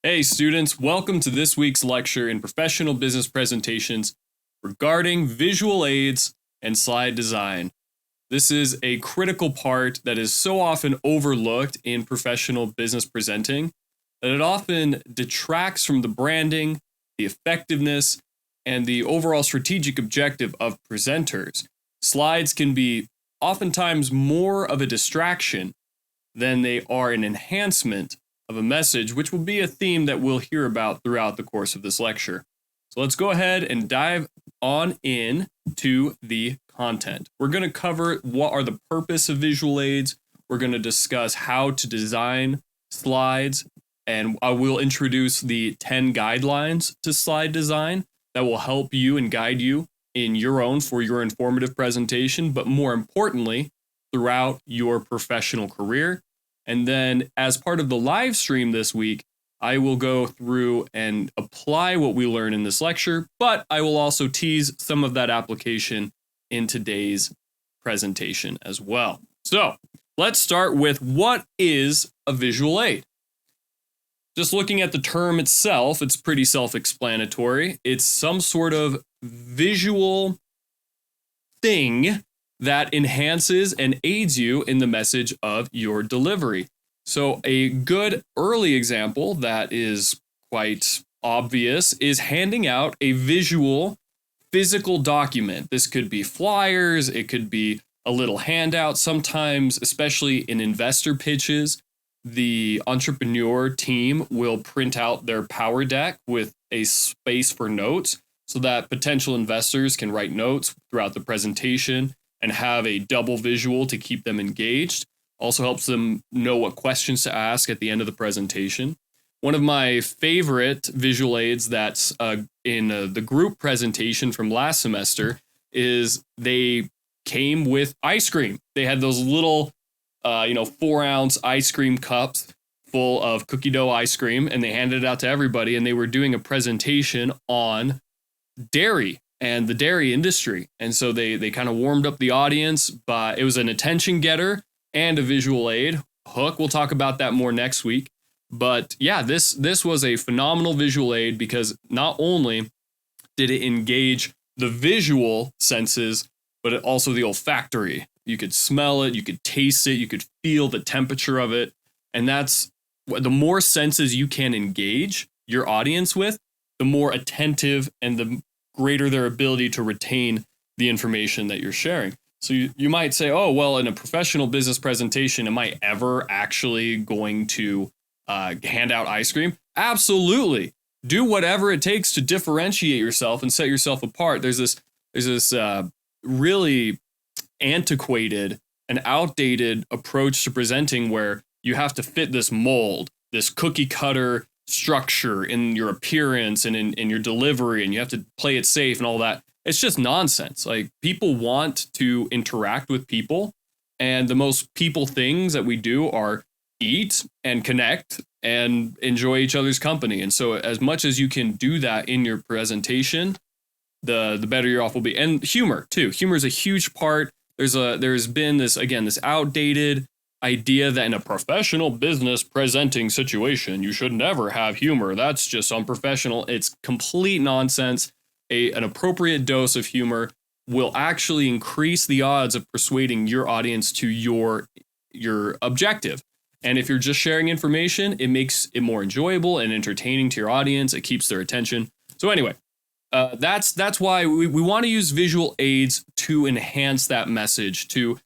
Hey students, welcome to this week's lecture in professional business presentations regarding visual aids and slide design. This is a critical part that is so often overlooked in professional business presenting that it often detracts from the branding, the effectiveness, and the overall strategic objective of presenters. Slides can be oftentimes more of a distraction than they are an enhancement of a message, which will be a theme that we'll hear about throughout the course of this lecture. So let's go ahead and dive on in to the content. We're going to cover what are the purpose of visual aids. We're going to discuss how to design slides, and I will introduce the 10 guidelines to slide design that will help you and guide you in your own for your informative presentation, but more importantly, throughout your professional career. And then as part of the live stream this week, I will go through and apply what we learn in this lecture, but I will also tease some of that application in today's presentation as well. So let's start with what is a visual aid? Just looking at the term itself, it's pretty self-explanatory. It's some sort of visual thing that enhances and aids you in the message of your delivery. So a good early example that is quite obvious is handing out a visual physical document. This could be flyers, it could be a little handout. Sometimes, especially in investor pitches, the entrepreneur team will print out their power deck with a space for notes so that potential investors can write notes throughout the presentation and have a double visual to keep them engaged. Also helps them know what questions to ask at the end of the presentation. One of my favorite visual aids that's in the group presentation from last semester is they came with ice cream. They had those little, 4-ounce ice cream cups full of cookie dough ice cream, and they handed it out to everybody, and they were doing a presentation on dairy and the dairy industry. And so they kind of warmed up the audience, but it was an attention getter and a visual aid. Hook, we'll talk about that more next week. But yeah, this was a phenomenal visual aid because not only did it engage the visual senses, but it also the olfactory. You could smell it, you could taste it, you could feel the temperature of it. And that's the more senses you can engage your audience with, the more attentive and the greater their ability to retain the information that you're sharing. So you might say, oh, well, in a professional business presentation, am I ever actually going to hand out ice cream? Absolutely. Do whatever it takes to differentiate yourself and set yourself apart. There's this really antiquated and outdated approach to presenting where you have to fit this mold, this cookie cutter structure in your appearance and in your delivery, and you have to play it safe and all that. It's just nonsense. Like, people want to interact with people, and the most people things that we do are eat and connect and enjoy each other's company. And so as much as you can do that in your presentation, the better your off will be. And humor too. Humor is a huge part. There's been this outdated idea that in a professional business presenting situation, you should never have humor. That's just unprofessional. It's complete nonsense. An appropriate dose of humor will actually increase the odds of persuading your audience to your objective. And if you're just sharing information, it makes it more enjoyable and entertaining to your audience. It keeps their attention. So anyway, that's why we want to use visual aids to enhance that message, to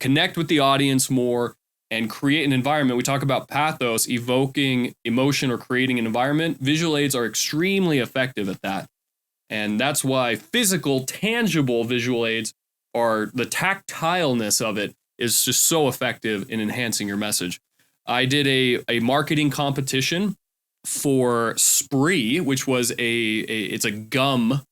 connect with the audience more and create an environment. We talk about pathos, evoking emotion or creating an environment. Visual aids are extremely effective at that. And that's why physical, tangible visual aids the tactileness of it is just so effective in enhancing your message. I did a marketing competition for Spree, which was it's a gum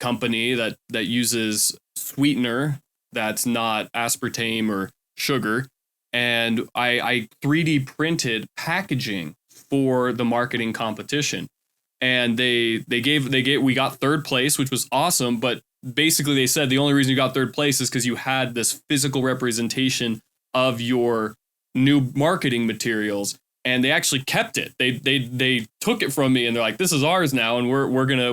company that uses sweetener that's not aspartame or sugar. And I 3D printed packaging for the marketing competition. And we got third place, which was awesome. But basically they said the only reason you got third place is because you had this physical representation of your new marketing materials. and they actually kept it. They took it from me, and they're like, this is ours now, and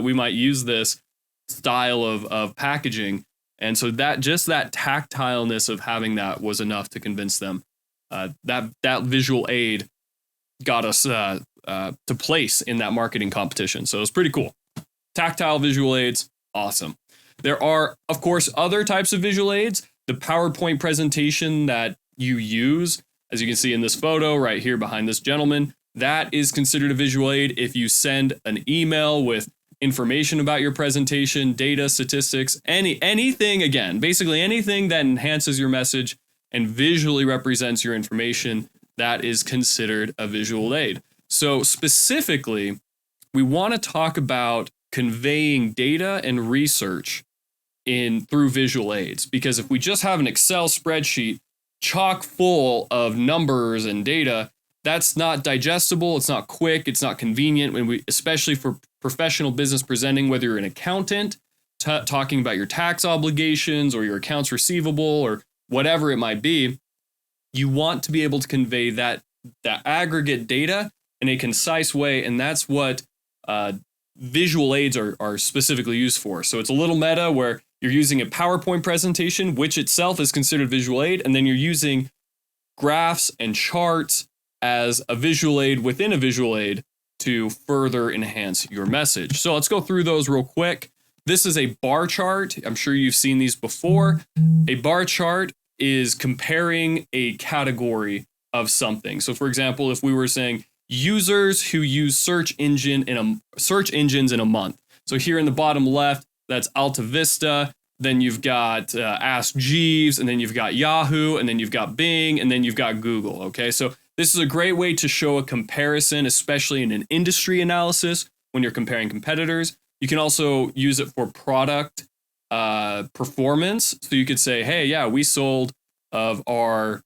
we might use this style of packaging. And so that tactileness of having that was enough to convince them. That visual aid got us to place in that marketing competition. So it was pretty cool. Tactile visual aids, awesome. There are, of course, other types of visual aids. The PowerPoint presentation that you use, as you can see in this photo right here behind this gentleman, that is considered a visual aid. If you send an email with information about your presentation, data, statistics, anything, again, basically anything that enhances your message and visually represents your information, that is considered a visual aid. So specifically, we want to talk about conveying data and research through visual aids, because if we just have an Excel spreadsheet chock full of numbers and data, that's not digestible, it's not quick, it's not convenient, especially for professional business presenting, whether you're an accountant talking about your tax obligations or your accounts receivable or whatever it might be. You want to be able to convey that aggregate data in a concise way, and that's what visual aids are specifically used for. So it's a little meta where you're using a PowerPoint presentation, which itself is considered visual aid, and then you're using graphs and charts as a visual aid within a visual aid to further enhance your message. So let's go through those real quick. This is a bar chart. I'm sure you've seen these before. A bar chart is comparing a category of something. So for example, if we were saying users who use search engines in a month. So here in the bottom left, that's Alta Vista. Then you've got Ask Jeeves, and then you've got Yahoo, and then you've got Bing, and then you've got Google. Okay, so this is a great way to show a comparison, especially in an industry analysis when you're comparing competitors. You can also use it for product performance. So you could say, hey, yeah, we sold of our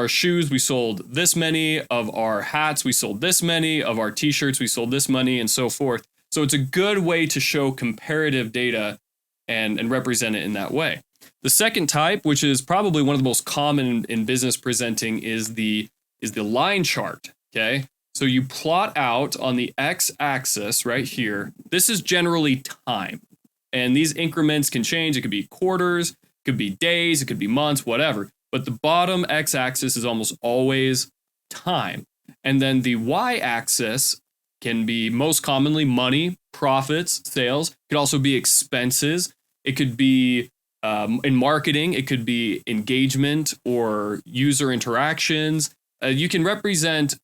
shoes, we sold this many, of our hats, we sold this many, of our t-shirts, we sold this many, and so forth. So it's a good way to show comparative data and represent it in that way. The second type, which is probably one of the most common in business presenting, is the line chart. Okay, so you plot out on the x-axis right here. This is generally time, and these increments can change. It could be quarters, it could be days, it could be months, whatever. But the bottom x-axis is almost always time, and then the y-axis can be most commonly money, profits, sales. It could also be expenses. It could be in marketing. It could be engagement or user interactions. You can represent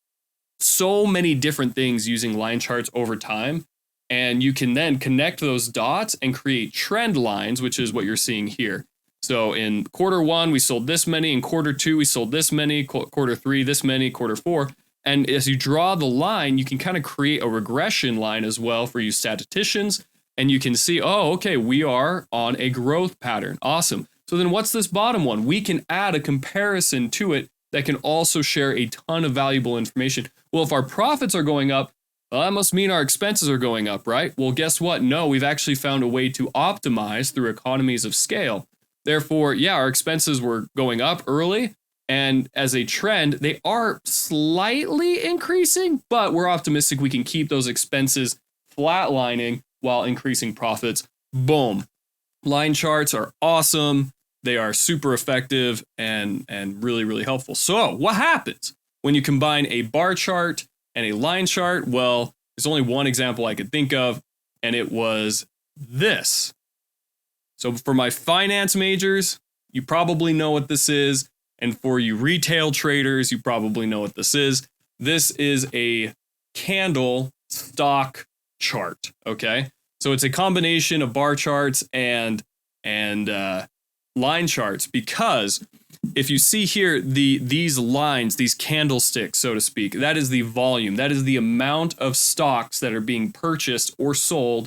so many different things using line charts over time. And you can then connect those dots and create trend lines, which is what you're seeing here. So in quarter one, we sold this many. In quarter two, we sold this many. Quarter three, this many. Quarter four. And as you draw the line, you can kind of create a regression line as well for you statisticians. And you can see, oh, okay, we are on a growth pattern. Awesome. So then what's this bottom one? We can add a comparison to it that can also share a ton of valuable information. Well, if our profits are going up, well, that must mean our expenses are going up, right? Well, guess what? No, we've actually found a way to optimize through economies of scale. Therefore, yeah, our expenses were going up early. And as a trend, they are slightly increasing, but we're optimistic we can keep those expenses flatlining while increasing profits. Boom. Line charts are awesome. They are super effective and really, really helpful. So what happens when you combine a bar chart and a line chart? Well, there's only one example I could think of, and it was this. So for my finance majors, you probably know what this is. And for you retail traders, you probably know what this is. This is a candle stock chart, okay? So it's a combination of bar charts and line charts, because if you see here, these lines, these candlesticks, so to speak, that is the volume. That is the amount of stocks that are being purchased or sold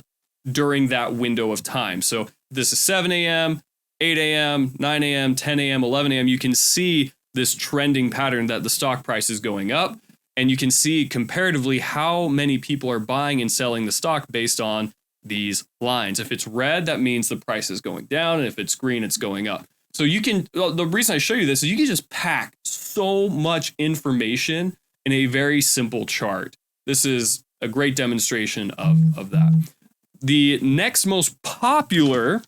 during that window of time. So this is 7 a.m., 8 a.m., 9 a.m., 10 a.m., 11 a.m., you can see this trending pattern that the stock price is going up. And you can see comparatively how many people are buying and selling the stock based on these lines. If it's red, that means the price is going down. And if it's green, it's going up. So you can, the reason I show you this is you can just pack so much information in a very simple chart. This is a great demonstration of that. The next most popular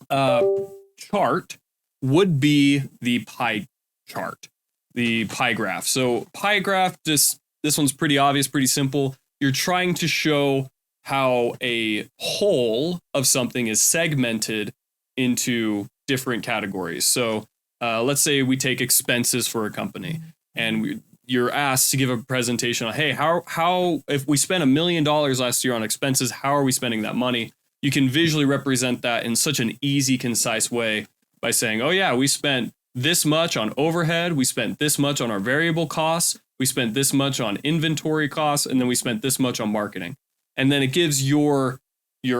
chart would be the pie chart, the pie graph. So pie graph, this one's pretty obvious, pretty simple. You're trying to show how a whole of something is segmented into different categories. So let's say we take expenses for a company, and you're asked to give a presentation on, hey, how if we spent $1 million last year on expenses, how are we spending that money? You can visually represent that in such an easy, concise way by saying, oh yeah, we spent this much on overhead, we spent this much on our variable costs, we spent this much on inventory costs, and then we spent this much on marketing. And then it gives your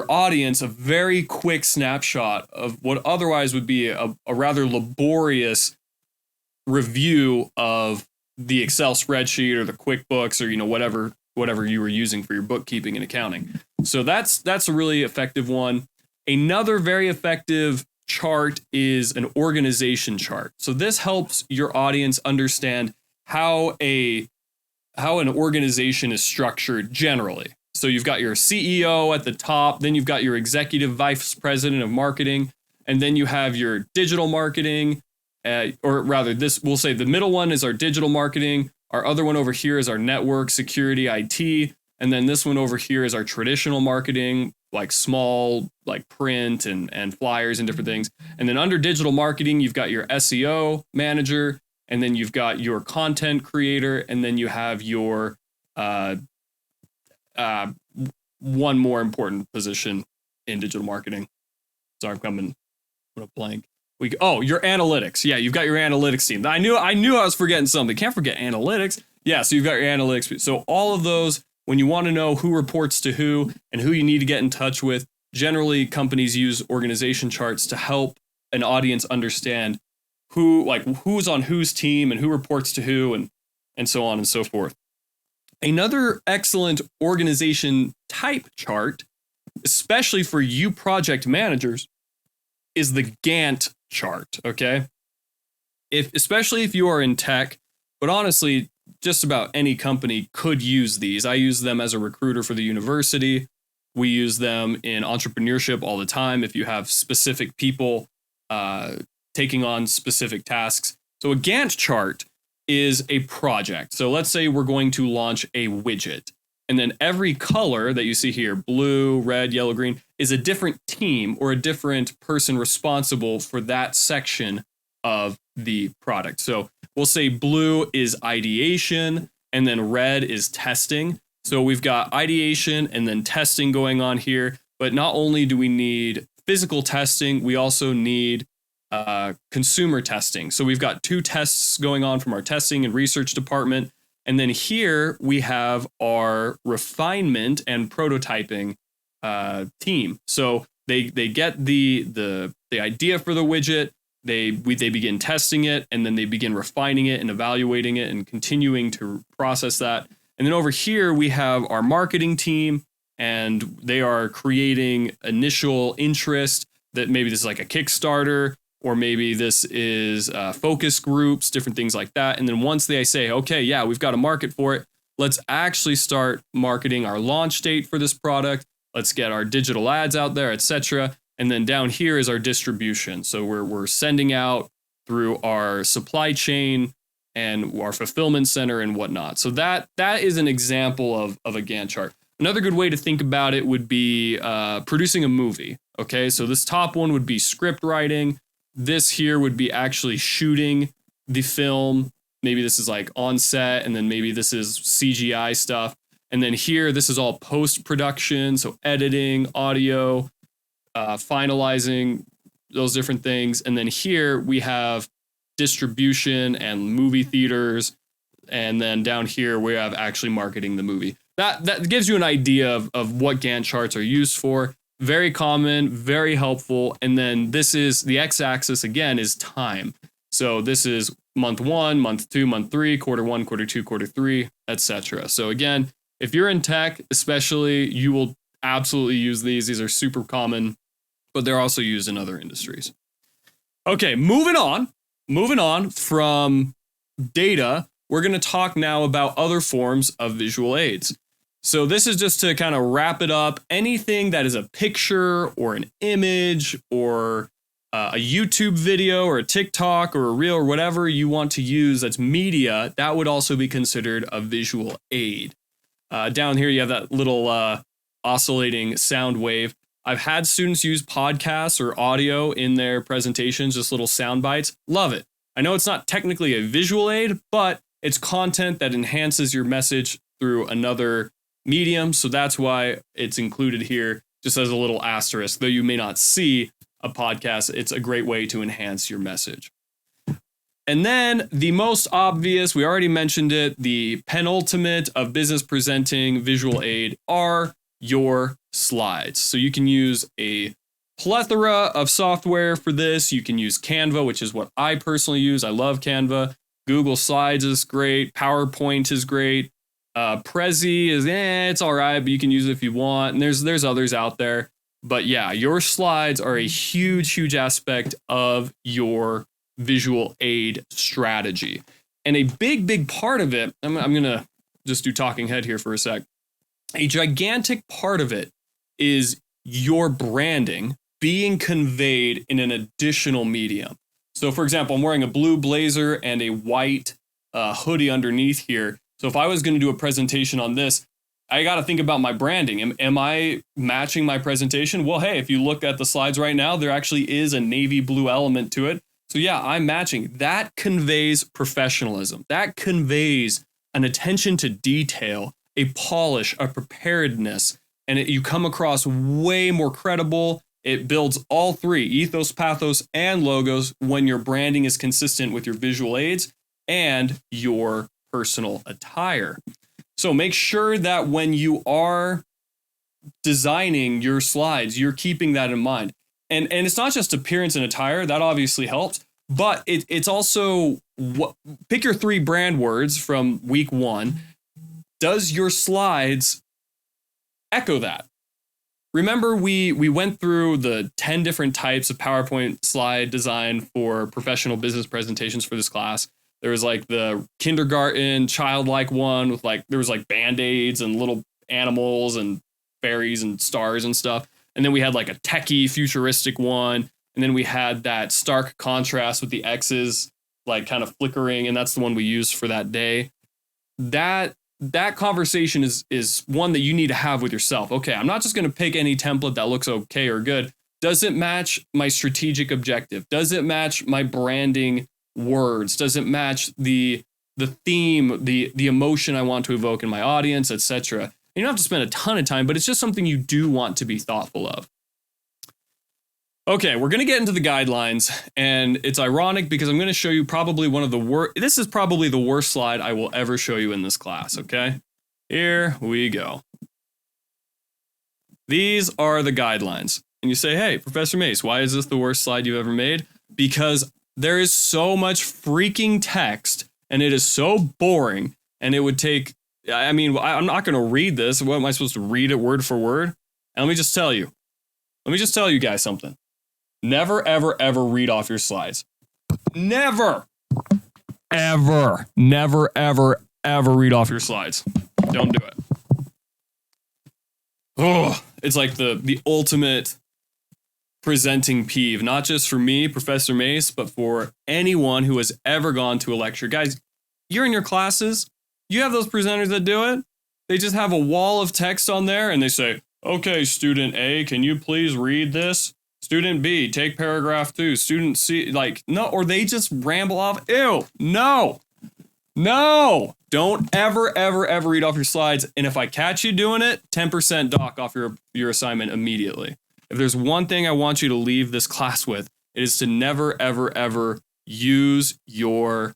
audience a very quick snapshot of what otherwise would be a rather laborious review of the Excel spreadsheet or the QuickBooks or whatever you were using for your bookkeeping and accounting. So that's a really effective one. Another very effective chart is an organization chart. So this helps your audience understand how an organization is structured generally. So you've got your CEO at the top, then you've got your executive vice president of marketing, and then you have your digital marketing, or rather, we'll say the middle one is our digital marketing. Our other one over here is our network, security, IT. And then this one over here is our traditional marketing, like small, like print and flyers and different things. And then under digital marketing, you've got your SEO manager, and then you've got your content creator, and then you have your one more important position in digital marketing. Sorry, I'm coming a blank. Your analytics. Yeah, you've got your analytics team. I knew I was forgetting something. Can't forget analytics. Yeah, so you've got your analytics. So all of those, when you want to know who reports to who and who you need to get in touch with, generally companies use organization charts to help an audience understand who's on whose team and who reports to who and so on and so forth. Another excellent organization type chart, especially for you project managers, is the Gantt chart, okay? Especially if you are in tech, but honestly, just about any company could use these. I use them as a recruiter for the university. We use them in entrepreneurship all the time if you have specific people taking on specific tasks. So a Gantt chart is a project. So let's say we're going to launch a widget. And then every color that you see here, blue, red, yellow, green, is a different team or a different person responsible for that section of the product. So we'll say blue is ideation, and then red is testing. So we've got ideation and then testing going on here. But not only do we need physical testing, we also need consumer testing. So we've got 2 tests going on from our testing and research department. And then here we have our refinement and prototyping team. So they get the idea for the widget, they begin testing it, and then they begin refining it and evaluating it and continuing to process that. And then over here we have our marketing team, and they are creating initial interest that maybe this is like a Kickstarter, or maybe this is focus groups, different things like that. And then once they say, okay, yeah, we've got a market for it, let's actually start marketing our launch date for this product. Let's get our digital ads out there, etc. And then down here is our distribution. So we're sending out through our supply chain and our fulfillment center and whatnot. So that is an example of a Gantt chart. Another good way to think about it would be producing a movie. Okay, so this top one would be script writing. This here would be actually shooting the film. Maybe this is like on set, and then maybe this is CGI stuff. And then here, this is all post-production, so editing, audio, finalizing those different things. And then here we have distribution and movie theaters. And then down here, we have actually marketing the movie. That gives you an idea of what Gantt charts are used for. Very common, very helpful. And then this is the x-axis again is time. So this is month 1, month 2, month 3, quarter 1, quarter 2, quarter 3, etc. So again, if you're in tech, especially, you will absolutely use these. These are super common, but they're also used in other industries. Okay, moving on from data, we're going to talk now about other forms of visual aids. So this is just to kind of wrap it up. Anything that is a picture or an image or a YouTube video or a TikTok or a reel or whatever you want to use that's media, that would also be considered a visual aid. Down here, you have that little oscillating sound wave. I've had students use podcasts or audio in their presentations, just little sound bites. Love it. I know it's not technically a visual aid, but it's content that enhances your message through another medium. So that's why it's included here, just as a little asterisk. Though you may not see a podcast, it's a great way to enhance your message. And then the most obvious, we already mentioned it, the penultimate of business presenting visual aid are your slides. So you can use a plethora of software for this. You can use Canva, which is what I personally use. I love Canva. Google Slides is great. PowerPoint is great. Prezi is, it's all right, but you can use it if you want. And there's others out there. But yeah, your slides are a huge aspect of your visual aid strategy. And a big part of it, I'm going to just do talking head here for a sec. A gigantic part of it is your branding being conveyed in an additional medium. So for example, I'm wearing a blue blazer and a white hoodie underneath here. So if I was going to do a presentation on this, I got to think about my branding. Am I matching my presentation? Well, hey, if you look at the slides right now, there actually is a navy blue element to it. So yeah, I'm matching. That conveys professionalism. That conveys an attention to detail, a polish, a preparedness, and you come across way more credible. It builds all three, ethos, pathos, and logos when your branding is consistent with your visual aids and your personal attire. So make sure that when you are designing your slides, you're keeping that in mind. And it's not just appearance and attire, that obviously helps, but it's also pick your 3 brand words from week 1. Does your slides echo that? Remember, we went through the 10 different types of PowerPoint slide design for professional business presentations for this class. There was like the kindergarten childlike one with there was Band-Aids and little animals and fairies and stars and stuff. And then we had like a techie futuristic one. And then we had that stark contrast with the X's kind of flickering. And that's the one we used for that day. That conversation is one that you need to have with yourself. Okay, I'm not just going to pick any template that looks okay or good. Does it match my strategic objective? Does it match my branding words? Does it match the theme, the emotion I want to evoke in my audience, etc.? You don't have to spend a ton of time, but it's just something you do want to be thoughtful of. Okay, we're going to get into the guidelines, and it's ironic because I'm going to show you probably one of the worst. This is probably the worst slide I will ever show you in this class, okay? Here we go. These are the guidelines. And you say, hey, Professor Mace, why is this the worst slide you've ever made? Because there is so much freaking text, and it is so boring, and it would take, I'm not going to read this. What am I supposed to read it word for word? And let me just tell you guys something. Never, ever, ever read off your slides. Never, ever, never, ever, ever read off your slides. Don't do it. Oh, it's like the ultimate presenting peeve, not just for me, Professor Mace, but for anyone who has ever gone to a lecture. Guys, you're in your classes. You have those presenters that do it. They just have a wall of text on there and they say, okay, student A, can you please read this? Student B, take paragraph 2. Student C, no, or they just ramble off. Ew, no, don't ever, ever, ever read off your slides. And if I catch you doing it, 10% dock off your assignment immediately. If there's one thing I want you to leave this class with, it is to never, ever, ever use your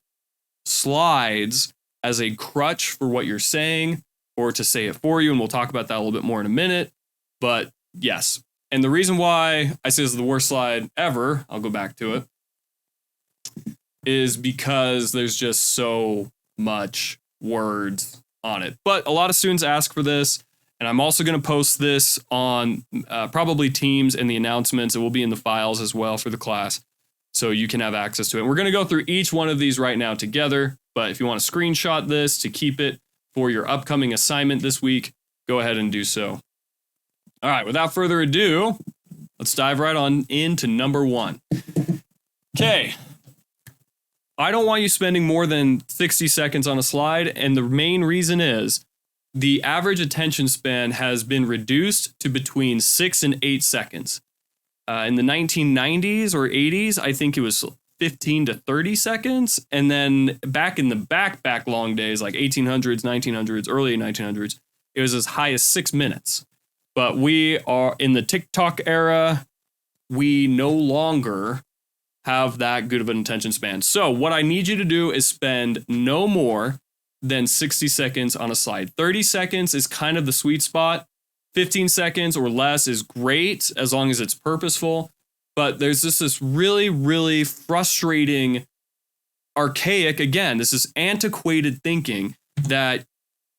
slides as a crutch for what you're saying or to say it for you. And we'll talk about that a little bit more in a minute. But yes. And the reason why I say this is the worst slide ever, I'll go back to it, is because there's just so much words on it. But a lot of students ask for this, and I'm also going to post this on probably Teams and the announcements. It will be in the files as well for the class. so you can have access to it. And we're going to go through each one of these right now together, but if you want to screenshot this to keep it for your upcoming assignment this week, go ahead and do so. All right, without further ado, let's dive right on into number 1. Okay. I don't want you spending more than 60 seconds on a slide, and the main reason is the average attention span has been reduced to between 6 and 8 seconds. In the 1990s or 80s, I think it was 15 to 30 seconds. And then back in the back long days, like 1800s, 1900s, early 1900s, it was as high as 6 minutes. But we are in the TikTok era. We no longer have that good of an attention span. So what I need you to do is spend no more than 60 seconds on a slide. 30 seconds is kind of the sweet spot. 15 seconds or less is great as long as it's purposeful. But there's just this really, really frustrating, archaic, again, this is antiquated thinking that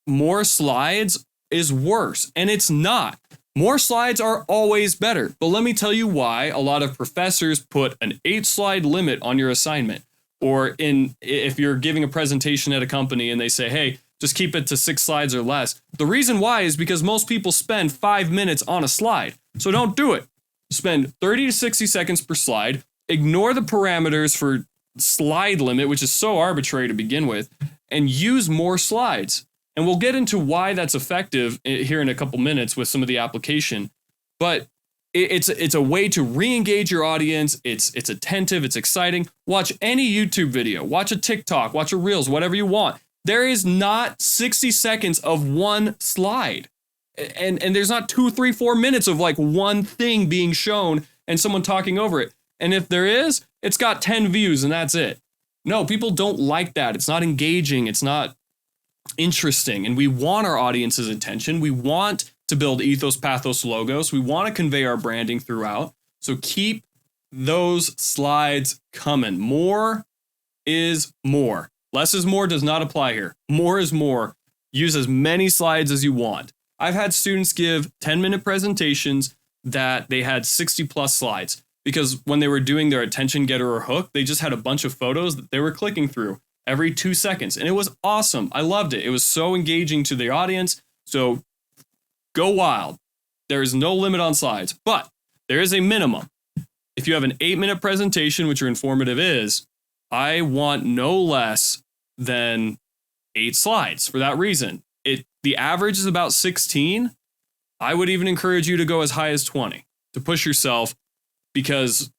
more slides is worse. And it's not. More slides are always better. But let me tell you why a lot of professors put an 8-slide limit on your assignment. Or if you're giving a presentation at a company and they say, hey, just keep it to 6 slides or less. The reason why is because most people spend 5 minutes on a slide. So don't do it. Spend 30 to 60 seconds per slide. Ignore the parameters for slide limit, which is so arbitrary to begin with, and use more slides. And we'll get into why that's effective here in a couple minutes with some of the application. But it's a way to re-engage your audience. It's attentive. It's exciting. Watch any YouTube video. Watch a TikTok. Watch a Reels. Whatever you want. There is not 60 seconds of one slide. And there's not 2, 3, 4 minutes of like one thing being shown and someone talking over it. And if there is, it's got 10 views and that's it. No, people don't like that. It's not engaging. It's not interesting. And we want our audience's attention. We want to build ethos, pathos, logos. We want to convey our branding throughout. So keep those slides coming. More is more. Less is more does not apply here. More is more. Use as many slides as you want. I've had students give 10-minute presentations that they had 60 plus slides because when they were doing their attention getter or hook, they just had a bunch of photos that they were clicking through every 2 seconds. And it was awesome. I loved it. It was so engaging to the audience. So go wild. There is no limit on slides, but there is a minimum. If you have an 8-minute presentation, which your informative is, I want no less than 8 slides for that reason. The average is about 16. I would even encourage you to go as high as 20 to push yourself because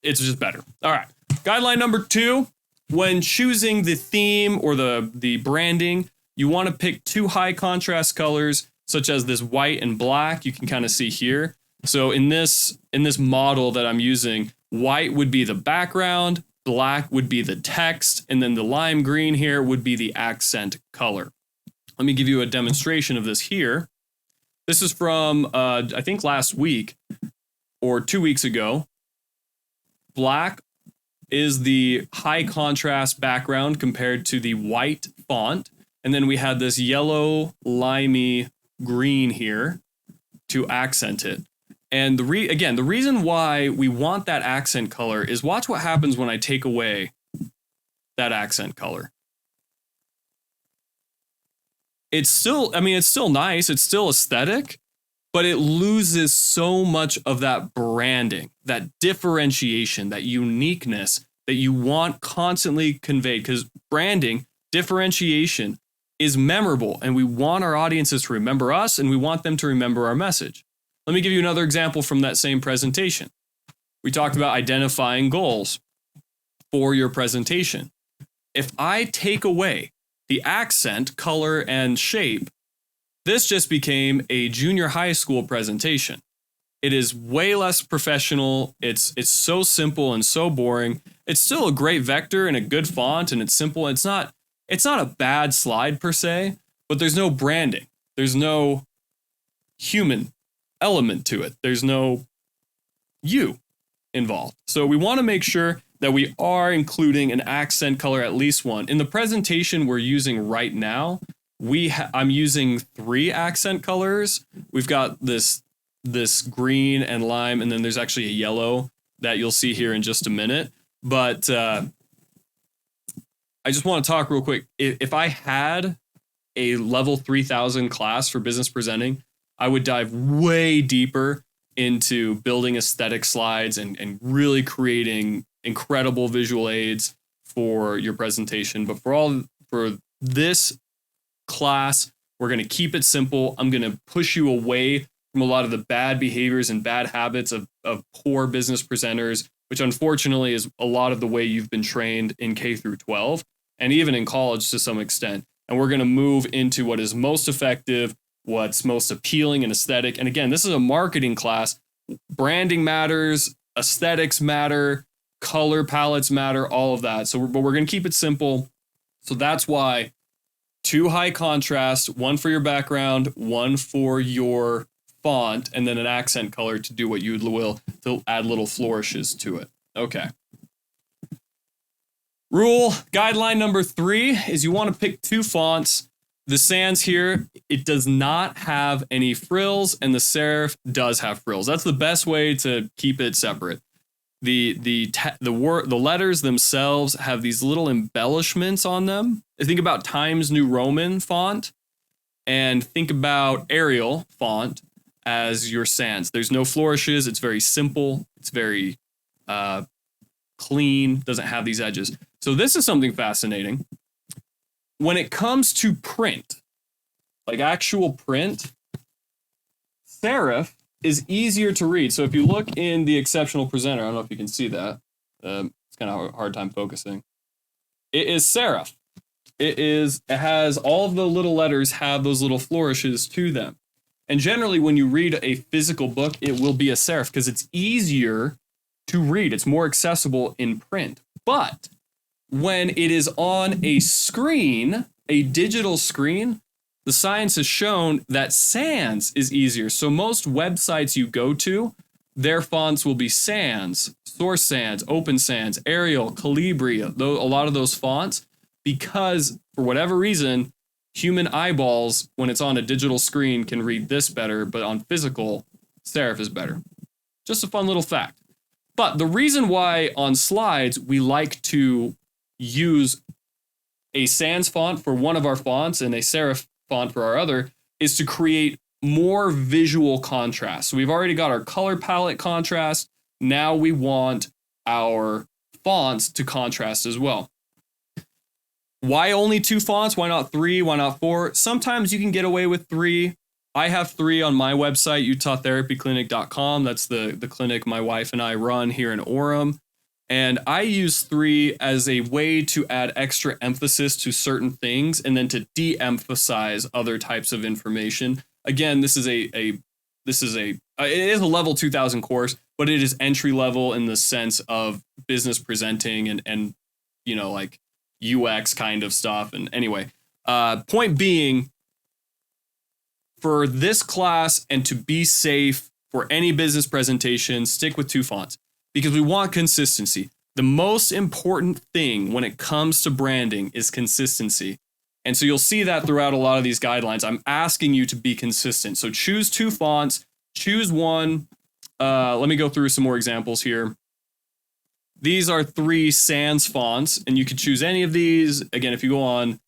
it's just better. All right. Guideline number 2, when choosing the theme or the branding, you want to pick 2 high contrast colors such as this white and black. You can kind of see here. So in this model that I'm using, white would be the background, black would be the text, and then the lime green here would be the accent color. Let me give you a demonstration of this here. This is from, I think last week or 2 weeks ago. Black is the high contrast background compared to the white font. And then we had this yellow, limey green here to accent it. And the reason why we want that accent color is watch what happens when I take away that accent color. It's still nice. It's still aesthetic, but it loses so much of that branding, that differentiation, that uniqueness that you want constantly conveyed. Because branding, differentiation is memorable, and we want our audiences to remember us, and we want them to remember our message. Let me give you another example from that same presentation. We talked about identifying goals for your presentation. If I take away the accent, color, and shape, this just became a junior high school presentation. It is way less professional. It's so simple and so boring. It's still a great vector and a good font, and it's simple. It's not a bad slide per se, but there's no branding. There's no human element to it. There's no you involved. So we want to make sure that we are including an accent color, at least one. In the presentation we're using right now, I'm using 3 accent colors. We've got this green and lime, and then there's actually a yellow that you'll see here in just a minute. But I just want to talk real quick. If I had a level 3000 class for business presenting, I would dive way deeper into building aesthetic slides and really creating incredible visual aids for your presentation. But for this class, we're going to keep it simple. I'm going to push you away from a lot of the bad behaviors and bad habits of poor business presenters, which unfortunately is a lot of the way you've been trained in K through 12 and even in college to some extent. And we're going to move into what is most effective, what's most appealing and aesthetic. And again, this is a marketing class. Branding matters, aesthetics matter, color palettes matter, all of that. But we're going to keep it simple. So that's why 2 high contrast, 1 for your background, 1 for your font, and then an accent color to do what you will to add little flourishes to it. Okay. Guideline number 3 is you want to pick 2 fonts. The sans here, it does not have any frills, and the serif does have frills. That's the best way to keep it separate. The letters themselves have these little embellishments on them. Think about Times New Roman font, and think about Arial font as your sans. There's no flourishes. It's very simple. It's very clean. Doesn't have these edges. So this is something fascinating. When it comes to print, like actual print, serif is easier to read. So if you look in the Exceptional Presenter, I don't know if you can see that. It's kind of a hard time focusing. It is serif. It has all of the little letters have those little flourishes to them. And generally when you read a physical book, it will be a serif because it's easier to read. It's more accessible in print. But when it is on a screen, a digital screen, the science has shown that sans is easier. So most websites you go to, their fonts will be sans, Source Sans, Open Sans, Arial, Calibri, a lot of those fonts, because for whatever reason, human eyeballs, when it's on a digital screen, can read this better, but on physical, serif is better. Just a fun little fact. But the reason why on slides we like to use a sans font for one of our fonts and a serif font for our other is to create more visual contrast. So we've already got our color palette contrast. Now we want our fonts to contrast as well. Why only 2 fonts? Why not 3? Why not 4? Sometimes you can get away with 3. I have 3 on my website, UtahTherapyClinic.com. That's the clinic my wife and I run here in Orem. And I use 3 as a way to add extra emphasis to certain things and then to de-emphasize other types of information. Again, it is a level 2000 course, but it is entry level in the sense of business presenting and you know, like UX kind of stuff. And anyway, point being, for this class and to be safe for any business presentation, stick with 2 fonts. Because we want consistency. The most important thing when it comes to branding is consistency. And so you'll see that throughout a lot of these guidelines. I'm asking you to be consistent. So choose 2 fonts, choose one. Let me go through some more examples here. These are 3 sans fonts, and you could choose any of these. Again, if you go on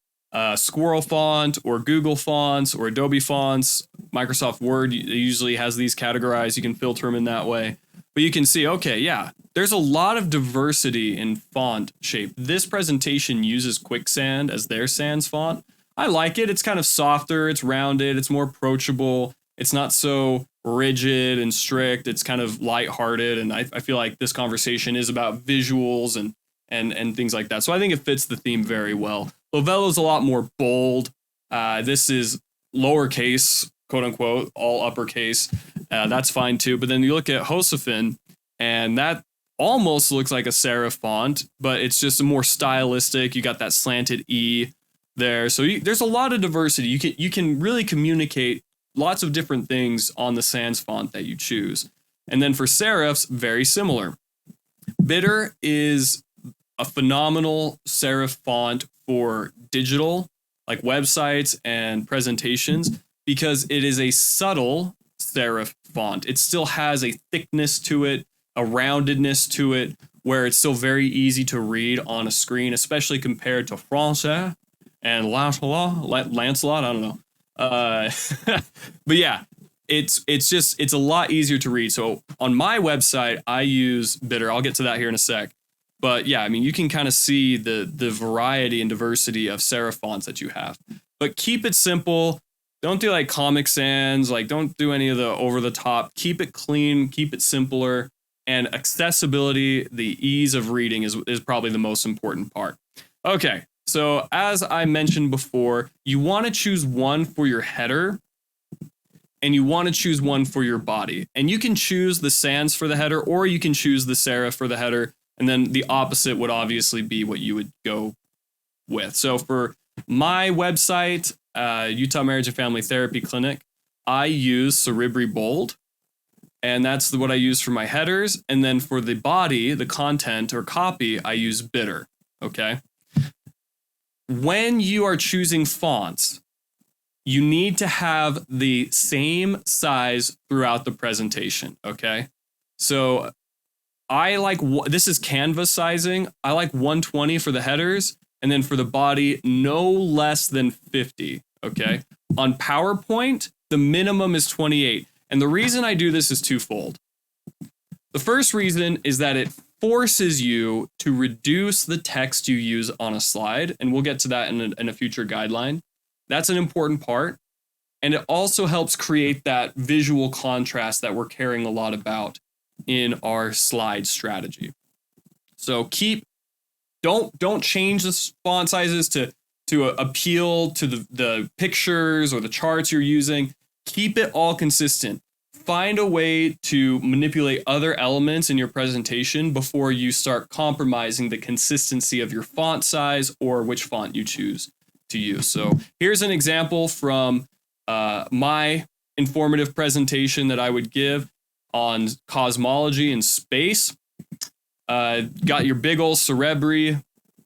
Squirrel Font or Google Fonts or Adobe Fonts, Microsoft Word usually has these categorized. You can filter them in that way. But you can see, okay, yeah, there's a lot of diversity in font shape. This presentation uses Quicksand as their sans font. I like it. It's kind of softer. It's rounded. It's more approachable. It's not so rigid and strict. It's kind of lighthearted. And I feel like this conversation is about visuals and things like that. So I think it fits the theme very well. Lovello's a lot more bold. This is lowercase, quote unquote, all uppercase. That's fine too. But then you look at Josephine, and that almost looks like a serif font, but it's just more stylistic. You got that slanted E there. So there's a lot of diversity. You can really communicate lots of different things on the sans font that you choose. And then for serifs, very similar. Bitter is a phenomenal serif font for digital, like websites and presentations, because it is a subtle serif font. It still has a thickness to it. roundedness to it where it's still very easy to read on a screen, especially compared to Francais and Lancelot, I don't know. But yeah, it's a lot easier to read. So on my website, I use Bitter. I'll get to that here in a sec. But yeah, I mean, you can kind of see the variety and diversity of serif fonts that you have. But keep it simple. Don't do like Comic Sans. Like, don't do any of the over the top. Keep it clean. Keep it simpler. And accessibility, the ease of reading is probably the most important part. Okay, so as I mentioned before, you want to choose one for your header and you want to choose one for your body. And you can choose the sans for the header, or you can choose the serif for the header. And then the opposite would obviously be what you would go with. So for my website, Utah Marriage and Family Therapy Clinic, I use Cerebri Bold. And that's what I use for my headers. And then for the body, the content or copy, I use Bitter. Okay. When you are choosing fonts, you need to have the same size throughout the presentation. Okay. So I like, this is canvas sizing. I like 120 for the headers. And then for the body, no less than 50. Okay. On PowerPoint, the minimum is 28. And the reason I do this is twofold. The first reason is that it forces you to reduce the text you use on a slide, and we'll get to that in a future guideline. That's an important part. And it also helps create that visual contrast that we're caring a lot about in our slide strategy. So don't change the font sizes to appeal to the pictures or the charts you're using. Keep it all consistent. Find a way to manipulate other elements in your presentation before you start compromising the consistency of your font size or which font you choose to use. So here's an example from my informative presentation that I would give on cosmology and space. Got your big old Cerebri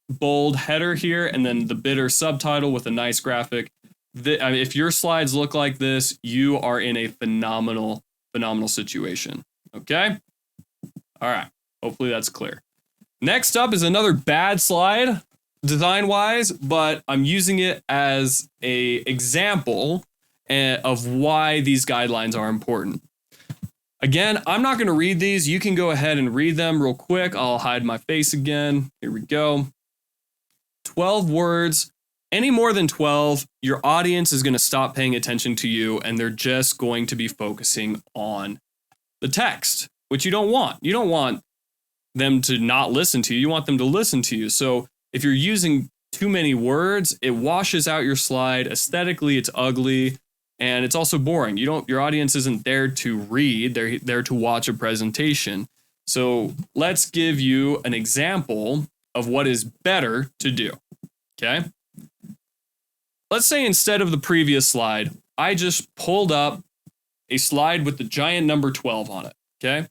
bold header here, and then the Bitter subtitle with a nice graphic. If your slides look like this, you are in a phenomenal situation. Okay? All right. Hopefully that's clear. Next up is another bad slide design-wise, but I'm using it as an example of why these guidelines are important. Again, I'm not going to read these. You can go ahead and read them real quick. I'll hide my face again. Here we go. 12 words. Any more than 12, your audience is going to stop paying attention to you and they're just going to be focusing on the text, which you don't want. You don't want them to not listen to you. You want them to listen to you. So if you're using too many words, it washes out your slide. Aesthetically, it's ugly and it's also boring. Your audience isn't there to read. They're there to watch a presentation. So let's give you an example of what is better to do. Okay. Let's say instead of the previous slide, I just pulled up a slide with the giant number 12 on it, okay?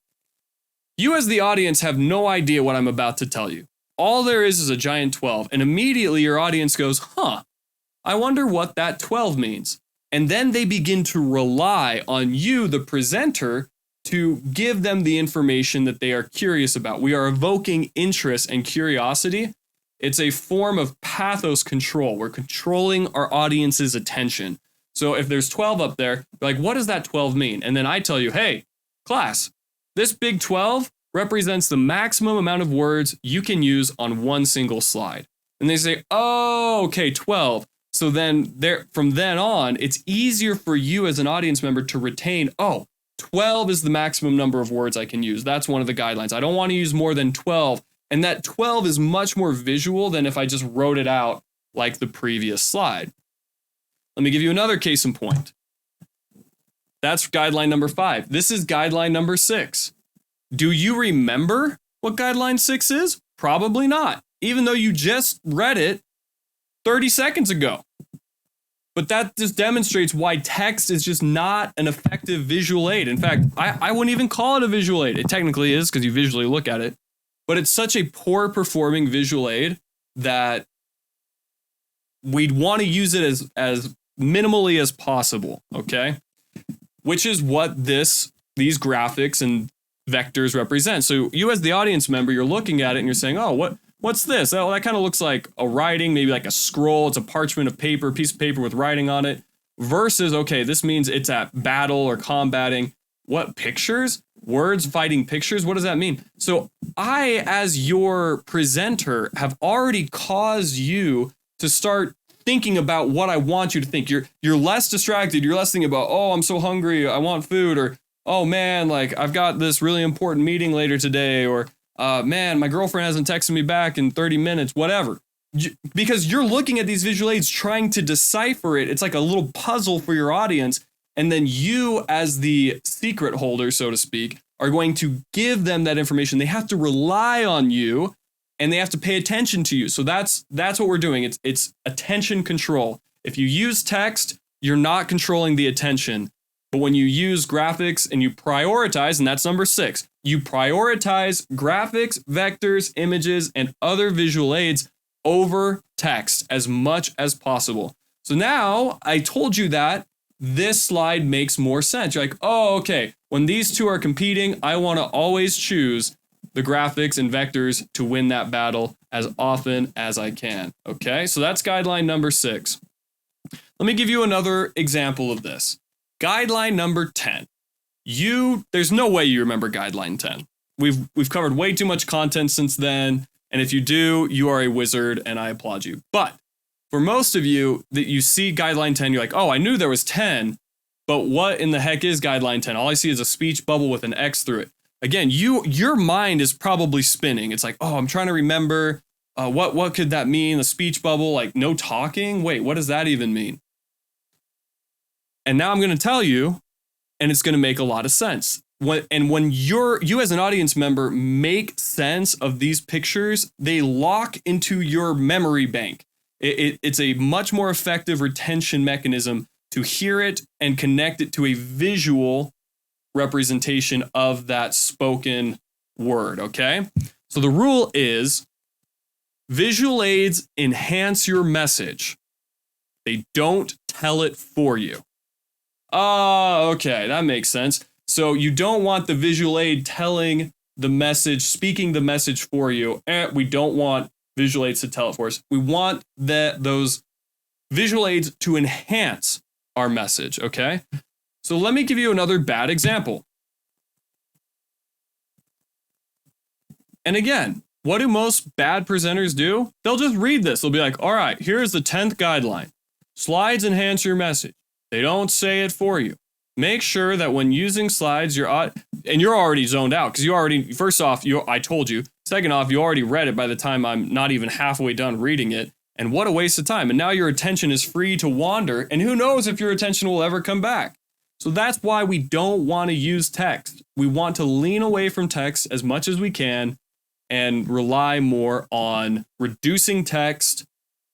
You as the audience have no idea what I'm about to tell you. All there is a giant 12, and immediately your audience goes, I wonder what that 12 means. And then they begin to rely on you, the presenter, to give them the information that they are curious about. We are evoking interest and curiosity. It's a form of pathos control. We're controlling our audience's attention. So if there's 12 up there, like, what does that 12 mean? And then I tell you, hey, class, this big 12 represents the maximum amount of words you can use on one single slide. And they say, oh, okay, 12. So then from then on, it's easier for you as an audience member to retain, 12 is the maximum number of words I can use. That's one of the guidelines. I don't want to use more than 12. And that 12 is much more visual than if I just wrote it out like the previous slide. Let me give you another case in point. That's guideline number 5. This is guideline number 6. Do you remember what guideline 6 is? Probably not, even though you just read it 30 seconds ago. But that just demonstrates why text is just not an effective visual aid. In fact, I wouldn't even call it a visual aid. It technically is because you visually look at it. But it's such a poor performing visual aid that we'd want to use it as minimally as possible, okay? Which is what these graphics and vectors represent. So you as the audience member, you're looking at it and you're saying, oh, what's this? Oh, that kind of looks like a writing, maybe like a scroll. It's a parchment of paper, piece of paper with writing on it. Versus, okay, this means it's at battle or combating. What, pictures? Words fighting pictures? What does that mean? So I, as your presenter, have already caused you to start thinking about what I want you to think. You're less distracted. You're less thinking about, oh, I'm so hungry, I want food, or oh man, like I've got this really important meeting later today, or man, my girlfriend hasn't texted me back in 30 minutes, whatever. Because you're looking at these visual aids trying to decipher it. It's like a little puzzle for your audience. And then you, as the secret holder, so to speak, are going to give them that information. They have to rely on you and they have to pay attention to you. So that's what we're doing. It's attention control. If you use text, you're not controlling the attention. But when you use graphics and you prioritize, and that's number 6, you prioritize graphics, vectors, images, and other visual aids over text as much as possible. So now I told you that this slide makes more sense. You're like, oh, okay, when these two are competing, I want to always choose the graphics and vectors to win that battle as often as I can. Okay, so that's guideline number 6. Let me give you another example of this. Guideline number 10. There's no way you remember guideline 10. We've covered way too much content since then, and if you do, you are a wizard, and I applaud you. But for most of you that you see guideline 10, you're like, oh, I knew there was 10, but what in the heck is guideline 10? All I see is a speech bubble with an X through it. Again, your mind is probably spinning. It's like, oh, I'm trying to remember, what could that mean? The speech bubble, like no talking? Wait, what does that even mean? And now I'm going to tell you, and it's going to make a lot of sense. When you as an audience member make sense of these pictures, they lock into your memory bank. It's a much more effective retention mechanism to hear it and connect it to a visual representation of that spoken word, okay? So the rule is visual aids enhance your message. They don't tell it for you. Oh, okay, that makes sense. So you don't want the visual aid telling the message, speaking the message for you. We don't want visual aids to tell it for us. We want those visual aids to enhance our message, okay? So let me give you another bad example. And again, what do most bad presenters do? They'll just read this. They'll be like, all right, here's the 10th guideline. Slides enhance your message. They don't say it for you. Make sure that when using slides, you're already zoned out because first off, I told you. Second off, you already read it by the time I'm not even halfway done reading it. And what a waste of time. And now your attention is free to wander. And who knows if your attention will ever come back. So that's why we don't want to use text. We want to lean away from text as much as we can and rely more on reducing text,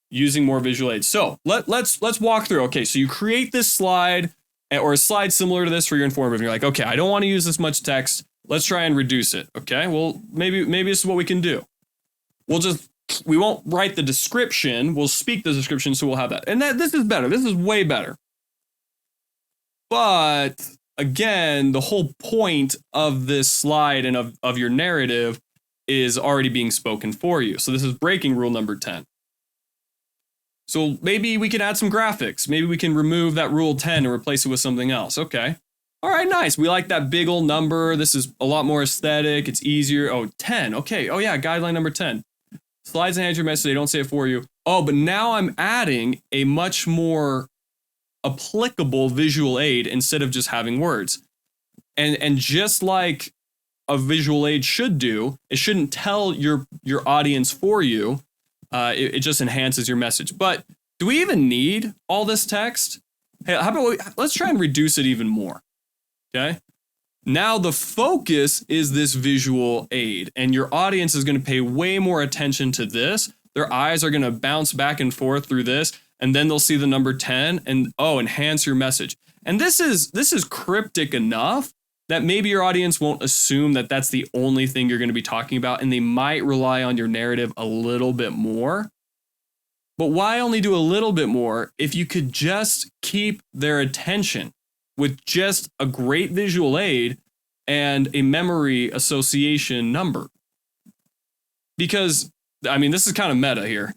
using more visual aids. So let's walk through. Okay, so you create this slide or a slide similar to this for your informative. And you're like, okay, I don't want to use this much text. Let's try and reduce it. Okay, well, maybe this is what we can do. We won't write the description. We'll speak the description, so we'll have that. And this is better. This is way better. But again, the whole point of this slide and of your narrative is already being spoken for you. So this is breaking rule number 10. So maybe we can add some graphics. Maybe we can remove that rule 10 and replace it with something else. Okay. All right, nice. We like that big old number. This is a lot more aesthetic. It's easier. Oh, 10. Okay. Oh, yeah. Guideline number 10. Slides enhance your message. They don't say it for you. Oh, but now I'm adding a much more applicable visual aid instead of just having words. And just like a visual aid should do, it shouldn't tell your audience for you. It just enhances your message. But do we even need all this text? Hey, how about let's try and reduce it even more. Okay. Now the focus is this visual aid, and your audience is going to pay way more attention to this. Their eyes are going to bounce back and forth through this, and then they'll see the number 10 and enhance your message. And this is cryptic enough that maybe your audience won't assume that that's the only thing you're going to be talking about, and they might rely on your narrative a little bit more. But why only do a little bit more if you could just keep their attention with just a great visual aid and a memory association number. Because, I mean, this is kind of meta here,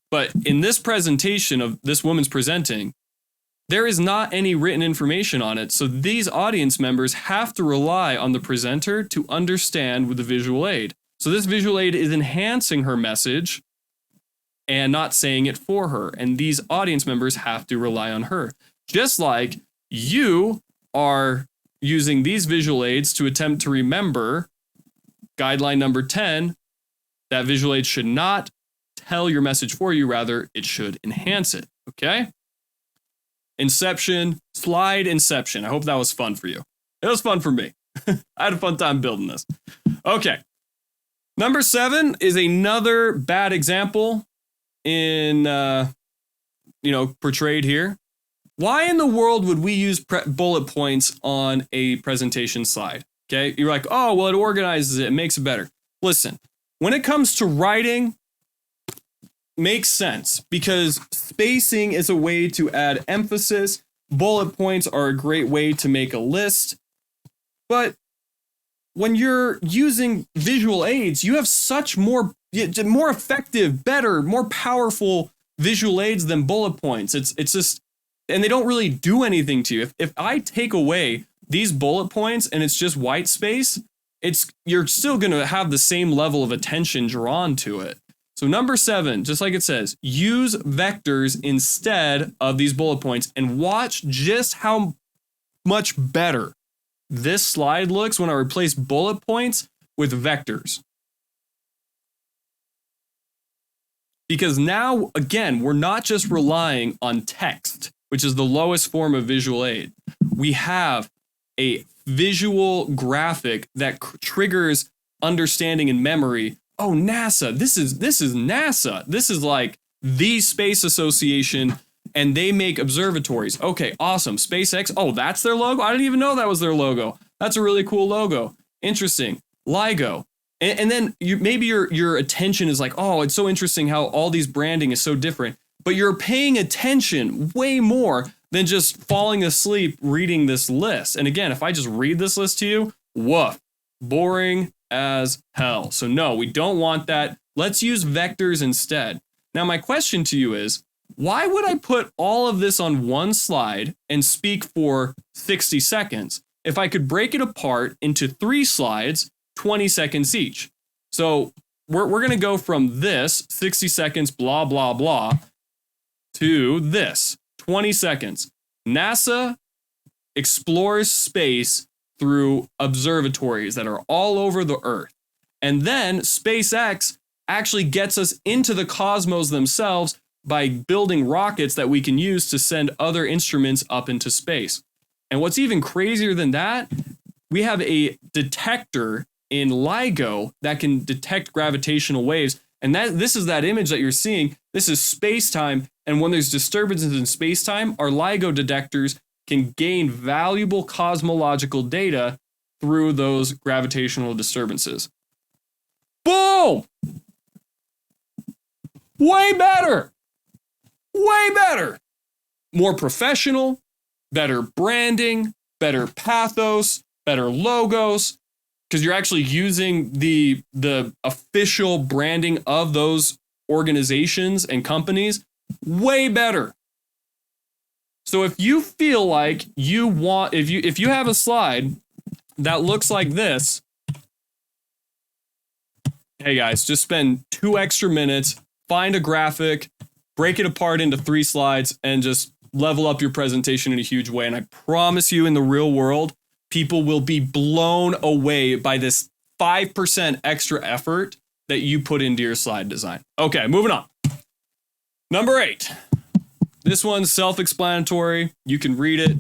but in this presentation of this woman's presenting, there is not any written information on it, so these audience members have to rely on the presenter to understand with the visual aid. So this visual aid is enhancing her message and not saying it for her, and these audience members have to rely on her. Just like you are using these visual aids to attempt to remember guideline number 10, that visual aid should not tell your message for you, rather it should enhance it, okay? Inception, slide inception. I hope that was fun for you. It was fun for me. I had a fun time building this. Okay. Number 7 is another bad example in, portrayed here. Why in the world would we use bullet points on a presentation slide? Okay. You're like, oh, well, it organizes it. It makes it better. Listen, when it comes to writing, makes sense because spacing is a way to add emphasis. Bullet points are a great way to make a list. But when you're using visual aids, you have such more effective, better, more powerful visual aids than bullet points. It's just, and they don't really do anything to you. If I take away these bullet points and it's just white space, you're still going to have the same level of attention drawn to it. So number 7, just like it says, use vectors instead of these bullet points and watch just how much better this slide looks when I replace bullet points with vectors. Because now, again, we're not just relying on text, which is the lowest form of visual aid. We have a visual graphic that triggers understanding and memory. Oh, NASA, this is NASA. This is like the Space Association, and they make observatories. Okay, awesome. SpaceX, oh, that's their logo? I didn't even know that was their logo. That's a really cool logo. Interesting. LIGO. And then maybe your attention is like, oh, it's so interesting how all these branding is so different. But you're paying attention way more than just falling asleep reading this list. And again, if I just read this list to you, woof, boring as hell. So no, we don't want that. Let's use vectors instead. Now, my question to you is, why would I put all of this on one slide and speak for 60 seconds if I could break it apart into 3 slides, 20 seconds each? So we're going to go from this 60 seconds, blah, blah, blah, to this 20 seconds. NASA explores space through observatories that are all over the Earth. And then SpaceX actually gets us into the cosmos themselves by building rockets that we can use to send other instruments up into space. And what's even crazier than that, we have a detector in LIGO that can detect gravitational waves. And this is that image that you're seeing. This is space-time. And when there's disturbances in space-time, our LIGO detectors can gain valuable cosmological data through those gravitational disturbances. Boom! Way better! Way better! More professional, better branding, better pathos, better logos, because you're actually using the official branding of those organizations and companies. Way better. So if you feel like you want, if you have a slide that looks like this, hey guys, just spend 2 extra minutes, find a graphic, break it apart into 3 slides, and just level up your presentation in a huge way. And I promise you, in the real world, people will be blown away by this 5% extra effort that you put into your slide design. Okay, moving on. Number 8. This one's self-explanatory. You can read it.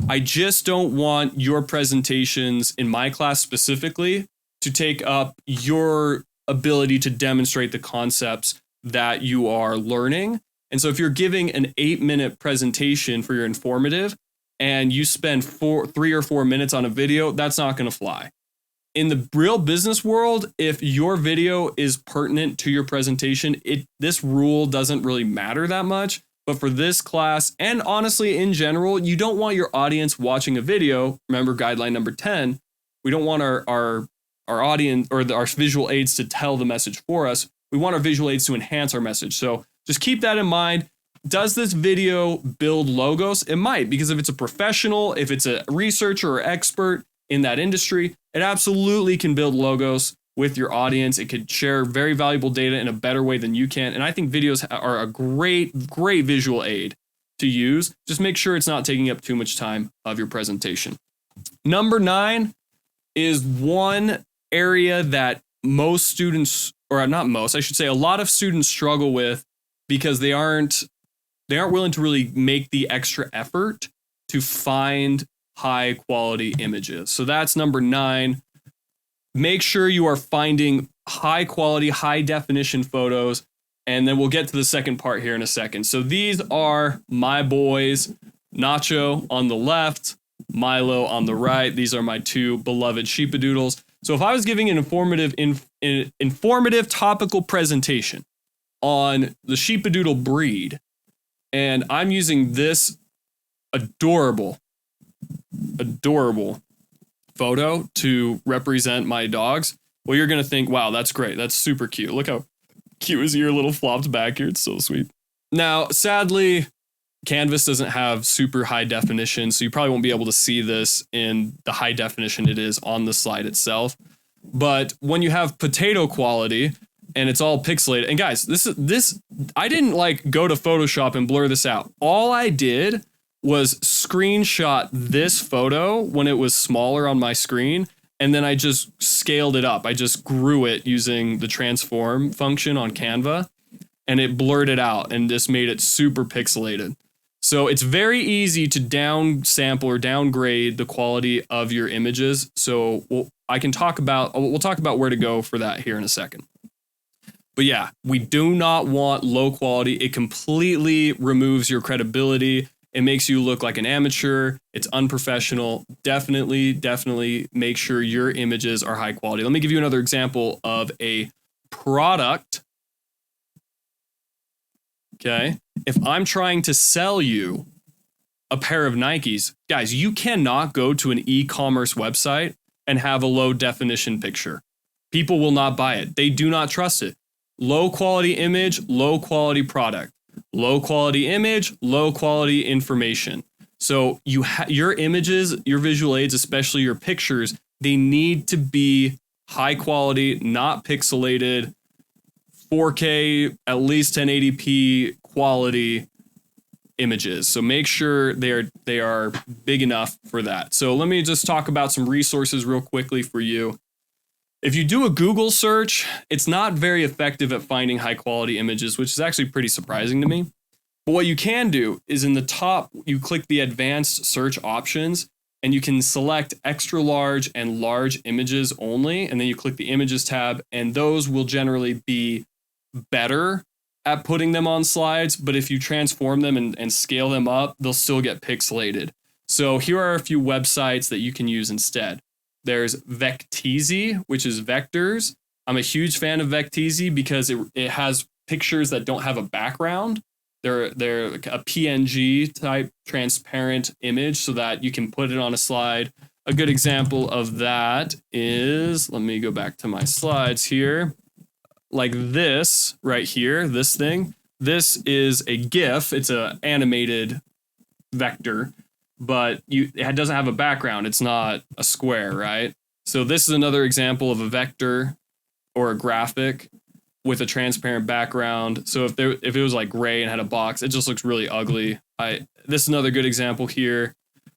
I just don't want your presentations in my class specifically to take up your ability to demonstrate the concepts that you are learning. And so if you're giving an 8-minute presentation for your informative and you spend 3 or 4 minutes on a video, that's not going to fly. In the real business world, if your video is pertinent to your presentation, this rule doesn't really matter that much. But for this class, and honestly in general, you don't want your audience watching a video, remember guideline number 10, We don't want our audience or our visual aids to tell the message for us. We want our visual aids to enhance our message. So just keep that in mind. Does this video build logos? It might, because if it's a professional, if it's a researcher or expert in that industry, it absolutely can build logos with your audience. It could share very valuable data in a better way than you can. And I think videos are a great visual aid to use. Just make sure it's not taking up too much time of your presentation. Number 9 is one area that most students, or not most, I should say a lot of students struggle with because they aren't willing to really make the extra effort to find high quality images. So that's number 9. Make sure you are finding high quality, high definition photos. And then we'll get to the second part here in a second. So these are my boys, Nacho on the left, Milo on the right. These are my 2 beloved sheepadoodles. So if I was giving an informative topical presentation on the sheepadoodle breed, and I'm using this adorable photo to represent my dogs, well, you're going to think, wow, that's great. That's super cute. Look how cute his ear little flopped back here. It's so sweet. Now, sadly, Canvas doesn't have super high definition, so you probably won't be able to see this in the high definition it is on the slide itself. But when you have potato quality and it's all pixelated, and guys, this I didn't like go to Photoshop and blur this out. All I did was screenshot this photo when it was smaller on my screen, and then I just scaled it up. I just grew it using the transform function on Canva, and it blurred it out and just made it super pixelated. So it's very easy to downsample or downgrade the quality of your images. So we'll talk about where to go for that here in a second. But yeah, we do not want low quality. It completely removes your credibility. It makes you look like an amateur. It's unprofessional. Definitely make sure your images are high quality. Let me give you another example of a product. Okay. If I'm trying to sell you a pair of Nikes, guys, you cannot go to an e-commerce website and have a low definition picture. People will not buy it. They do not trust it. Low quality image, low quality product. Low quality image, low quality information. So your images, your visual aids, especially your pictures, they need to be high quality, not pixelated, 4K, at least 1080p quality images. So make sure they are big enough for that. So let me just talk about some resources real quickly for you. If you do a Google search, it's not very effective at finding high quality images, which is actually pretty surprising to me. But what you can do is in the top, you click the advanced search options and you can select extra large and large images only. And then you click the images tab, and those will generally be better at putting them on slides. But if you transform them and scale them up, they'll still get pixelated. So here are a few websites that you can use instead. There's Vecteezy, which is vectors. I'm a huge fan of Vecteezy because it has pictures that don't have a background. They're like a PNG type transparent image so that you can put it on a slide. A good example of that is, let me go back to my slides here. Like this right here, this thing. This is a GIF. It's an animated vector, but it doesn't have a background. It's not a square, right? So this is another example of a vector or a graphic with a transparent background. So if it was like gray and had a box, it just looks really ugly. This is another good example here.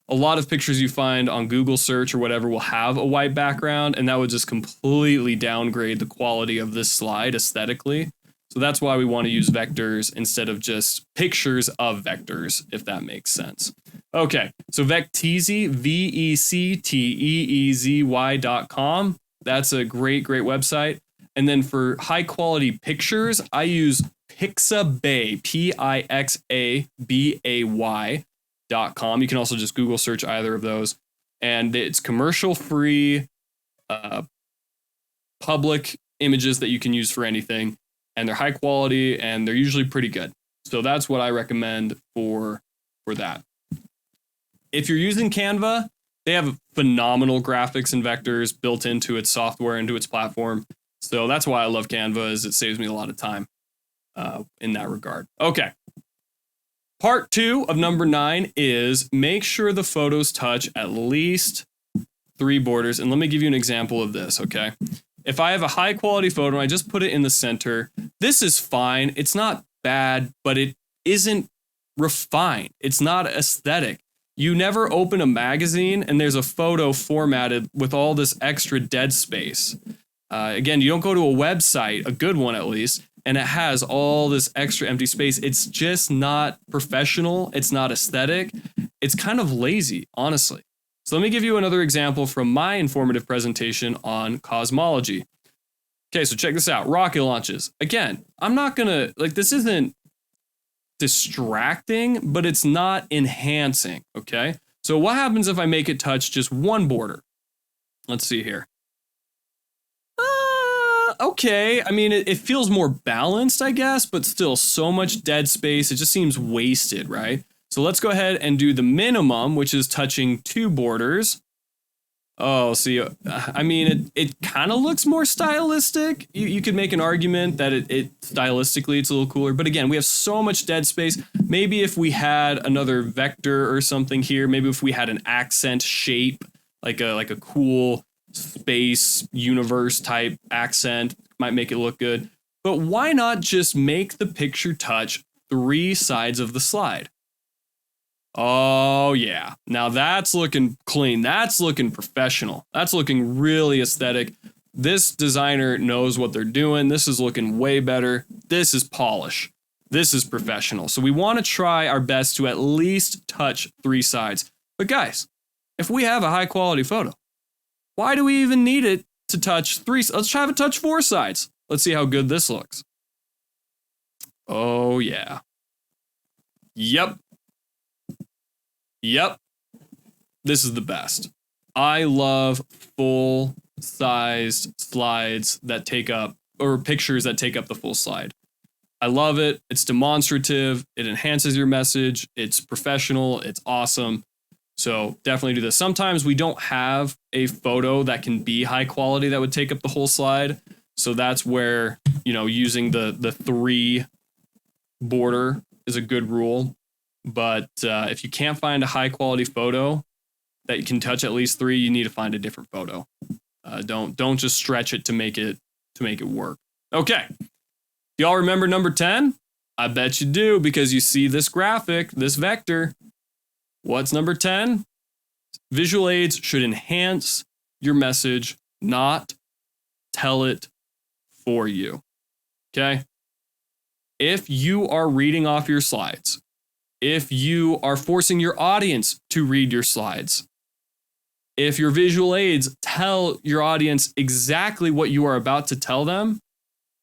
A lot of pictures you find on Google search or whatever will have a white background, and that would just completely downgrade the quality of this slide aesthetically. So that's why we want to use vectors instead of just pictures of vectors, if that makes sense. Okay, so Vecteezy, VECTEEZY.com. That's a great website. And then for high quality pictures, I use Pixabay, PIXABAY.com. You can also just Google search either of those. And it's commercial free, public images that you can use for anything. And they're high quality and they're usually pretty good. So that's what I recommend for that. If you're using Canva, They have phenomenal graphics and vectors built into its software, into its platform. So that's why I love Canva, is it saves me a lot of time in that regard. Okay. Part 2 of number 9 is make sure the photos touch at least 3 borders. And let me give you an example of this, okay? If I have a high quality photo and I just put it in the center, this is fine. It's not bad, but it isn't refined. It's not aesthetic. You never open a magazine and there's a photo formatted with all this extra dead space. Again, you don't go to a website, a good one at least, and it has all this extra empty space. It's just not professional. It's not aesthetic. It's kind of lazy, honestly. So let me give you another example from my informative presentation on cosmology. Okay, so check this out. Rocket launches. Again, I'm not going to, this isn't distracting, but it's not enhancing, okay? So what happens if I make it touch just one border? Let's see here. Okay, I mean, it feels more balanced, I guess, but still so much dead space. It just seems wasted, right? So let's go ahead and do the minimum, which is touching 2 borders. Oh, see, I mean, it kind of looks more stylistic. You could make an argument that it stylistically it's a little cooler. But again, we have so much dead space. Maybe if we had another vector or something here, maybe if we had an accent shape, like a cool space universe type accent, might make it look good. But why not just make the picture touch 3 sides of the slide? Oh, yeah. Now that's looking clean. That's looking professional. That's looking really aesthetic. This designer knows what they're doing. This is looking way better. This is polish. This is professional. So we want to try our best to at least touch 3 sides. But guys, if we have a high quality photo, why do we even need it to touch 3? Let's have it touch 4 sides. Let's see how good this looks. Oh, yeah. Yep. This is the best. I love full-sized slides that take up, or pictures that take up the full slide. I love it. It's demonstrative. It enhances your message. It's professional. It's awesome. So definitely do this. Sometimes we don't have a photo that can be high quality that would take up the whole slide. So that's where, using the 3 border is a good rule. But if you can't find a high quality photo that you can touch at least 3, you need to find a different photo. Don't just stretch it to make it work. Okay. Y'all remember number 10? I bet you do, because you see this graphic, this vector. What's number 10? Visual aids should enhance your message, not tell it for you. Okay? If you are reading off your slides, if you are forcing your audience to read your slides, if your visual aids tell your audience exactly what you are about to tell them,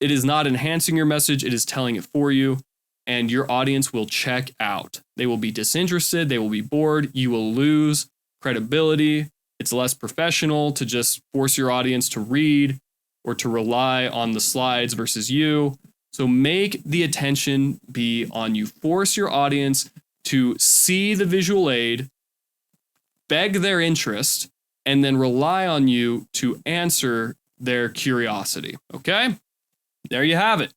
it is not enhancing your message, it is telling it for you, and your audience will check out. They will be disinterested, they will be bored, you will lose credibility. It's less professional to just force your audience to read or to rely on the slides versus you. So make the attention be on you. Force your audience to see the visual aid, beg their interest, and then rely on you to answer their curiosity. Okay? There you have it.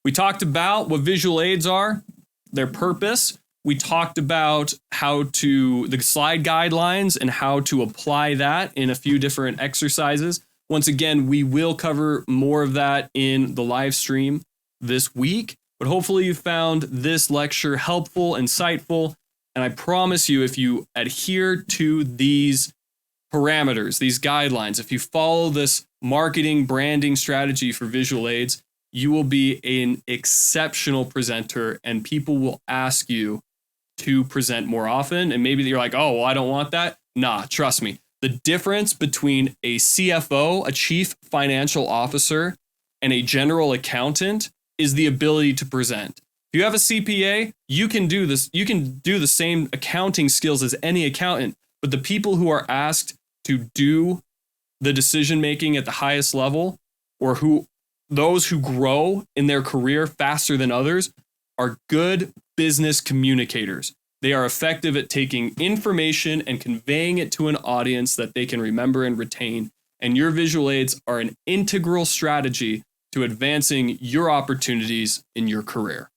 We talked about what visual aids are, their purpose. We talked about the slide guidelines and how to apply that in a few different exercises. Once again, we will cover more of that in the live stream this week, but hopefully you found this lecture helpful, insightful, and I promise you, if you adhere to these parameters, these guidelines, if you follow this marketing branding strategy for visual aids, you will be an exceptional presenter and people will ask you to present more often. And maybe you're like, oh, well, I don't want that. Nah, trust me. The difference between a CFO, a chief financial officer, and a general accountant is the ability to present. If you have a CPA, you can do this. You can do the same accounting skills as any accountant, but the people who are asked to do the decision making at the highest level, or those who grow in their career faster than others, are good business communicators. They are effective at taking information and conveying it to an audience that they can remember and retain. And your visual aids are an integral strategy to advancing your opportunities in your career.